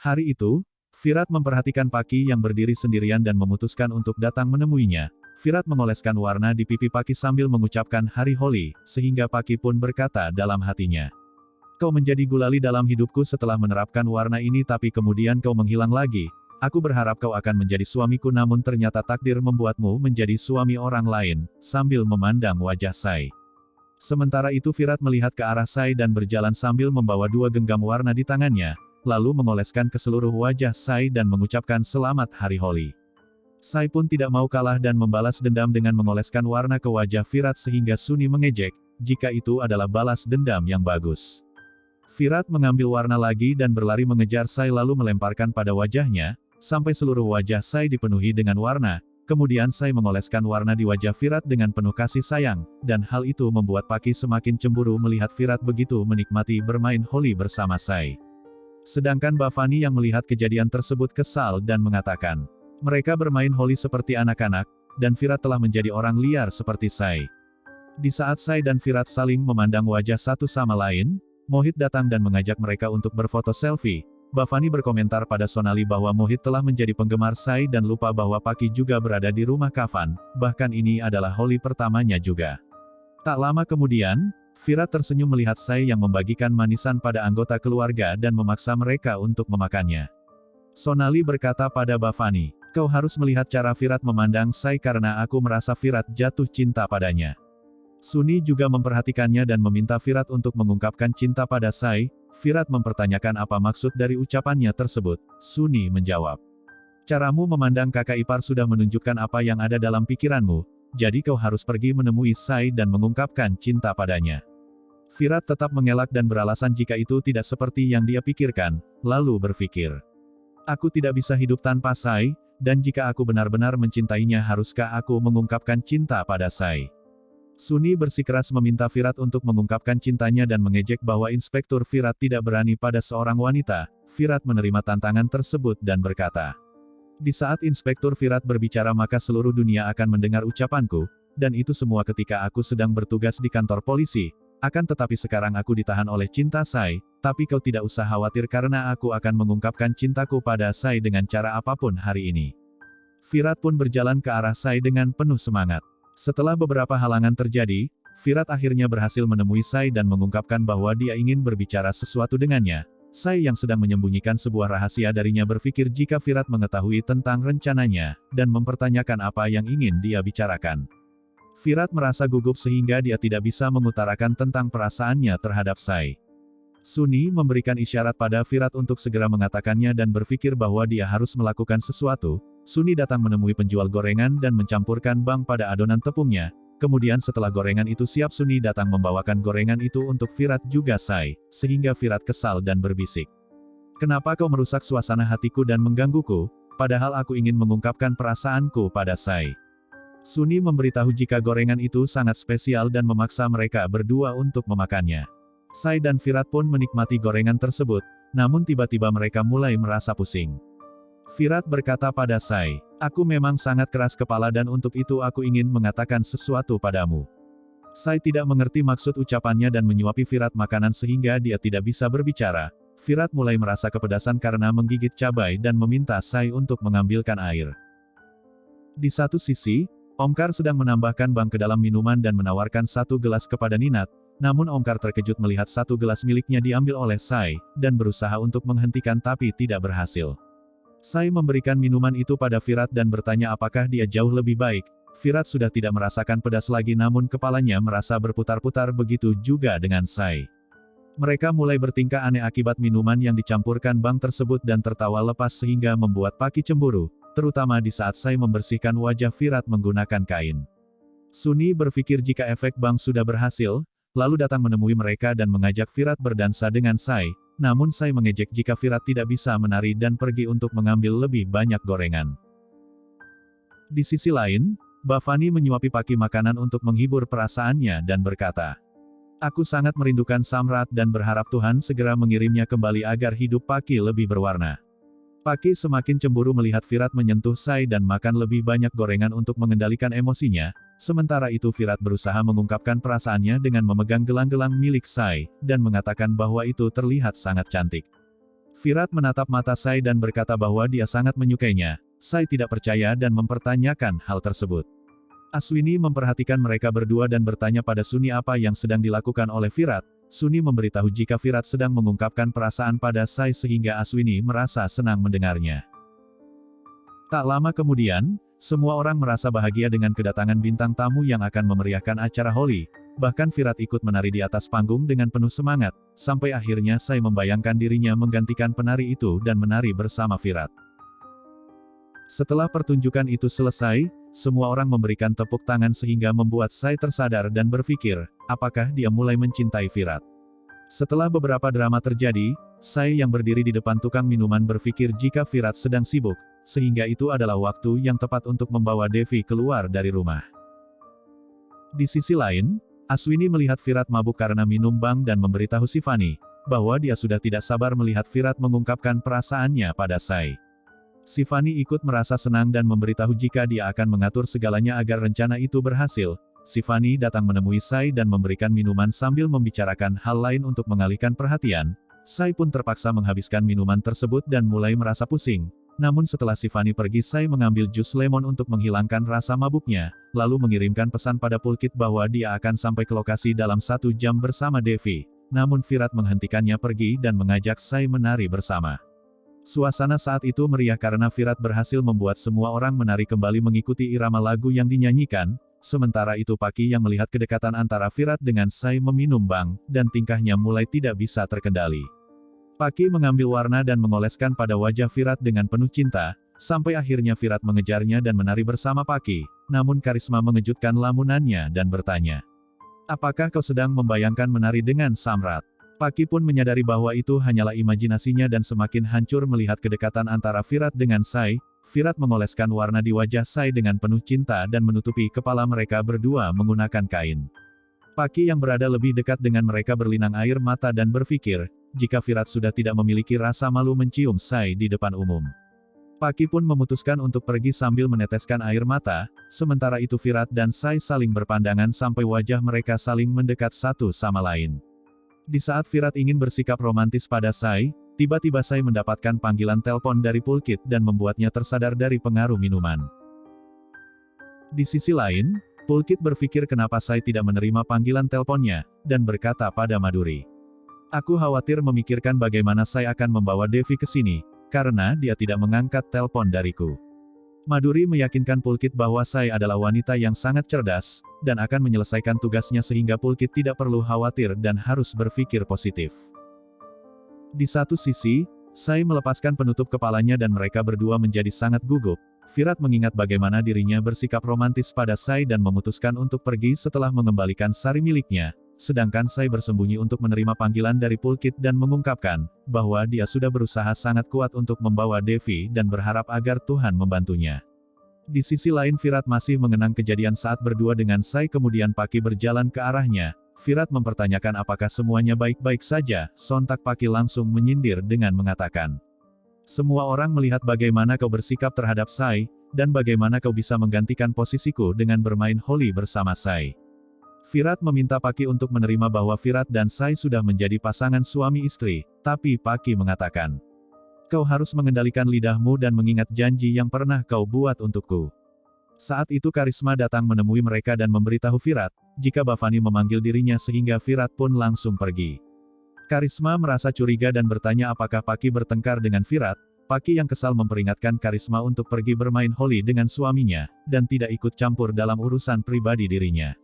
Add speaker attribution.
Speaker 1: Hari itu, Virat memperhatikan Paki yang berdiri sendirian dan memutuskan untuk datang menemuinya. Virat mengoleskan warna di pipi Paki sambil mengucapkan Hari Holi, sehingga Paki pun berkata dalam hatinya. Kau menjadi gulali dalam hidupku setelah menerapkan warna ini tapi kemudian kau menghilang lagi. Aku berharap kau akan menjadi suamiku namun ternyata takdir membuatmu menjadi suami orang lain, sambil memandang wajah Sai. Sementara itu Virat melihat ke arah Sai dan berjalan sambil membawa 2 genggam warna di tangannya, lalu mengoleskan ke seluruh wajah Sai dan mengucapkan Selamat Hari Holi. Sai pun tidak mau kalah dan membalas dendam dengan mengoleskan warna ke wajah Virat sehingga Sunny mengejek, jika itu adalah balas dendam yang bagus. Virat mengambil warna lagi dan berlari mengejar Sai lalu melemparkan pada wajahnya, sampai seluruh wajah Sai dipenuhi dengan warna, kemudian Sai mengoleskan warna di wajah Virat dengan penuh kasih sayang, dan hal itu membuat Paki semakin cemburu melihat Virat begitu menikmati bermain holi bersama Sai. Sedangkan Bhavani yang melihat kejadian tersebut kesal dan mengatakan, mereka bermain holi seperti anak-anak, dan Virat telah menjadi orang liar seperti Sai. Di saat Sai dan Virat saling memandang wajah satu sama lain, Mohit datang dan mengajak mereka untuk berfoto selfie. Bhavani berkomentar pada Sonali bahwa Mohit telah menjadi penggemar Sai dan lupa bahwa Paki juga berada di rumah kafan, bahkan ini adalah holi pertamanya juga. Tak lama kemudian, Virat tersenyum melihat Sai yang membagikan manisan pada anggota keluarga dan memaksa mereka untuk memakannya. Sonali berkata pada Bhavani, kau harus melihat cara Virat memandang Sai karena aku merasa Virat jatuh cinta padanya. Sunny juga memperhatikannya dan meminta Virat untuk mengungkapkan cinta pada Sai. Virat mempertanyakan apa maksud dari ucapannya tersebut. Sunny menjawab, caramu memandang kakak ipar sudah menunjukkan apa yang ada dalam pikiranmu, jadi kau harus pergi menemui Sai dan mengungkapkan cinta padanya. Virat tetap mengelak dan beralasan jika itu tidak seperti yang dia pikirkan, lalu berpikir, aku tidak bisa hidup tanpa Sai, dan jika aku benar-benar mencintainya haruskah aku mengungkapkan cinta pada Sai? Sunny bersikeras meminta Virat untuk mengungkapkan cintanya dan mengejek bahwa Inspektur Virat tidak berani pada seorang wanita. Virat menerima tantangan tersebut dan berkata, di saat Inspektur Virat berbicara maka seluruh dunia akan mendengar ucapanku, dan itu semua ketika aku sedang bertugas di kantor polisi. Akan tetapi sekarang aku ditahan oleh cinta Sai, tapi kau tidak usah khawatir karena aku akan mengungkapkan cintaku pada Sai dengan cara apapun hari ini. Virat pun berjalan ke arah Sai dengan penuh semangat. Setelah beberapa halangan terjadi, Virat akhirnya berhasil menemui Sai dan mengungkapkan bahwa dia ingin berbicara sesuatu dengannya. Sai yang sedang menyembunyikan sebuah rahasia darinya berpikir jika Virat mengetahui tentang rencananya, dan mempertanyakan apa yang ingin dia bicarakan. Virat merasa gugup sehingga dia tidak bisa mengutarakan tentang perasaannya terhadap Sai. Sunny memberikan isyarat pada Virat untuk segera mengatakannya dan berpikir bahwa dia harus melakukan sesuatu. Sunny datang menemui penjual gorengan dan mencampurkan bang pada adonan tepungnya. Kemudian setelah gorengan itu siap Sunny datang membawakan gorengan itu untuk Virat juga Sai, sehingga Virat kesal dan berbisik. Kenapa kau merusak suasana hatiku dan menggangguku, padahal aku ingin mengungkapkan perasaanku pada Sai. Sunny memberitahu jika gorengan itu sangat spesial dan memaksa mereka berdua untuk memakannya. Sai dan Virat pun menikmati gorengan tersebut, namun tiba-tiba mereka mulai merasa pusing. Virat berkata pada Sai, aku memang sangat keras kepala dan untuk itu aku ingin mengatakan sesuatu padamu. Sai tidak mengerti maksud ucapannya dan menyuapi Virat makanan sehingga dia tidak bisa berbicara. Virat mulai merasa kepedasan karena menggigit cabai dan meminta Sai untuk mengambilkan air. Di satu sisi, Omkar sedang menambahkan bang ke dalam minuman dan menawarkan satu gelas kepada Ninat. Namun Omkar terkejut melihat satu gelas miliknya diambil oleh Sai, dan berusaha untuk menghentikan tapi tidak berhasil. Sai memberikan minuman itu pada Virat dan bertanya apakah dia jauh lebih baik. Virat sudah tidak merasakan pedas lagi namun kepalanya merasa berputar-putar begitu juga dengan Sai. Mereka mulai bertingkah aneh akibat minuman yang dicampurkan bang tersebut dan tertawa lepas sehingga membuat Paki cemburu, terutama di saat Sai membersihkan wajah Virat menggunakan kain. Sunny berpikir jika efek bang sudah berhasil, lalu datang menemui mereka dan mengajak Virat berdansa dengan Sai, namun Sai mengejek jika Virat tidak bisa menari dan pergi untuk mengambil lebih banyak gorengan. Di sisi lain, Bhavani menyuapi Paki makanan untuk menghibur perasaannya dan berkata, aku sangat merindukan Samrat dan berharap Tuhan segera mengirimnya kembali agar hidup Paki lebih berwarna. Paki semakin cemburu melihat Virat menyentuh Sai dan makan lebih banyak gorengan untuk mengendalikan emosinya. Sementara itu Virat berusaha mengungkapkan perasaannya dengan memegang gelang-gelang milik Sai, dan mengatakan bahwa itu terlihat sangat cantik. Virat menatap mata Sai dan berkata bahwa dia sangat menyukainya. Sai tidak percaya dan mempertanyakan hal tersebut. Aswini memperhatikan mereka berdua dan bertanya pada Suni apa yang sedang dilakukan oleh Virat. Suni memberitahu jika Virat sedang mengungkapkan perasaan pada Sai sehingga Aswini merasa senang mendengarnya. Tak lama kemudian, semua orang merasa bahagia dengan kedatangan bintang tamu yang akan memeriahkan acara Holi. Bahkan Virat ikut menari di atas panggung dengan penuh semangat, sampai akhirnya Sai membayangkan dirinya menggantikan penari itu dan menari bersama Virat. Setelah pertunjukan itu selesai, semua orang memberikan tepuk tangan sehingga membuat Sai tersadar dan berpikir, apakah dia mulai mencintai Virat. Setelah beberapa drama terjadi, Sai yang berdiri di depan tukang minuman berpikir jika Virat sedang sibuk, sehingga itu adalah waktu yang tepat untuk membawa Devi keluar dari rumah. Di sisi lain, Aswini melihat Virat mabuk karena minum bang dan memberitahu Sifani, bahwa dia sudah tidak sabar melihat Virat mengungkapkan perasaannya pada Sai. Sifani ikut merasa senang dan memberitahu jika dia akan mengatur segalanya agar rencana itu berhasil. Sifani datang menemui Sai dan memberikan minuman sambil membicarakan hal lain untuk mengalihkan perhatian. Sai pun terpaksa menghabiskan minuman tersebut dan mulai merasa pusing. Namun setelah Sifani pergi, Sai mengambil jus lemon untuk menghilangkan rasa mabuknya, lalu mengirimkan pesan pada Pulkit bahwa dia akan sampai ke lokasi dalam 1 jam bersama Devi. Namun Virat menghentikannya pergi dan mengajak Sai menari bersama. Suasana saat itu meriah karena Virat berhasil membuat semua orang menari kembali mengikuti irama lagu yang dinyanyikan. Sementara itu Paki yang melihat kedekatan antara Virat dengan Sai meminum bang, dan tingkahnya mulai tidak bisa terkendali. Paki mengambil warna dan mengoleskan pada wajah Virat dengan penuh cinta, sampai akhirnya Virat mengejarnya dan menari bersama Paki. Namun Karisma mengejutkan lamunannya dan bertanya, apakah kau sedang membayangkan menari dengan Samrat? Paki pun menyadari bahwa itu hanyalah imajinasinya dan semakin hancur melihat kedekatan antara Virat dengan Sai. Virat mengoleskan warna di wajah Sai dengan penuh cinta dan menutupi kepala mereka berdua menggunakan kain. Paki yang berada lebih dekat dengan mereka berlinang air mata dan berpikir, jika Virat sudah tidak memiliki rasa malu mencium Sai di depan umum. Paki pun memutuskan untuk pergi sambil meneteskan air mata, sementara itu Virat dan Sai saling berpandangan sampai wajah mereka saling mendekat satu sama lain. Di saat Virat ingin bersikap romantis pada Sai, tiba-tiba Sai mendapatkan panggilan telepon dari Pulkit dan membuatnya tersadar dari pengaruh minuman. Di sisi lain, Pulkit berpikir kenapa Sai tidak menerima panggilan teleponnya, dan berkata pada Maduri, aku khawatir memikirkan bagaimana Sai akan membawa Devi ke sini, karena dia tidak mengangkat telepon dariku. Maduri meyakinkan Pulkit bahwa Sai adalah wanita yang sangat cerdas, dan akan menyelesaikan tugasnya sehingga Pulkit tidak perlu khawatir dan harus berpikir positif. Di satu sisi, Sai melepaskan penutup kepalanya dan mereka berdua menjadi sangat gugup. Virat mengingat bagaimana dirinya bersikap romantis pada Sai dan memutuskan untuk pergi setelah mengembalikan sari miliknya. Sedangkan Sai bersembunyi untuk menerima panggilan dari Pulkit dan mengungkapkan, bahwa dia sudah berusaha sangat kuat untuk membawa Devi dan berharap agar Tuhan membantunya. Di sisi lain Virat masih mengenang kejadian saat berdua dengan Sai kemudian Paki berjalan ke arahnya. Virat mempertanyakan apakah semuanya baik-baik saja, sontak Paki langsung menyindir dengan mengatakan, semua orang melihat bagaimana kau bersikap terhadap Sai, dan bagaimana kau bisa menggantikan posisiku dengan bermain Holi bersama Sai. Virat meminta Paki untuk menerima bahwa Virat dan Sai sudah menjadi pasangan suami istri, tapi Paki mengatakan, kau harus mengendalikan lidahmu dan mengingat janji yang pernah kau buat untukku. Saat itu Karisma datang menemui mereka dan memberitahu Virat, jika Bhavani memanggil dirinya sehingga Virat pun langsung pergi. Karisma merasa curiga dan bertanya apakah Paki bertengkar dengan Virat. Paki yang kesal memperingatkan Karisma untuk pergi bermain Holi dengan suaminya, dan tidak ikut campur dalam urusan pribadi dirinya.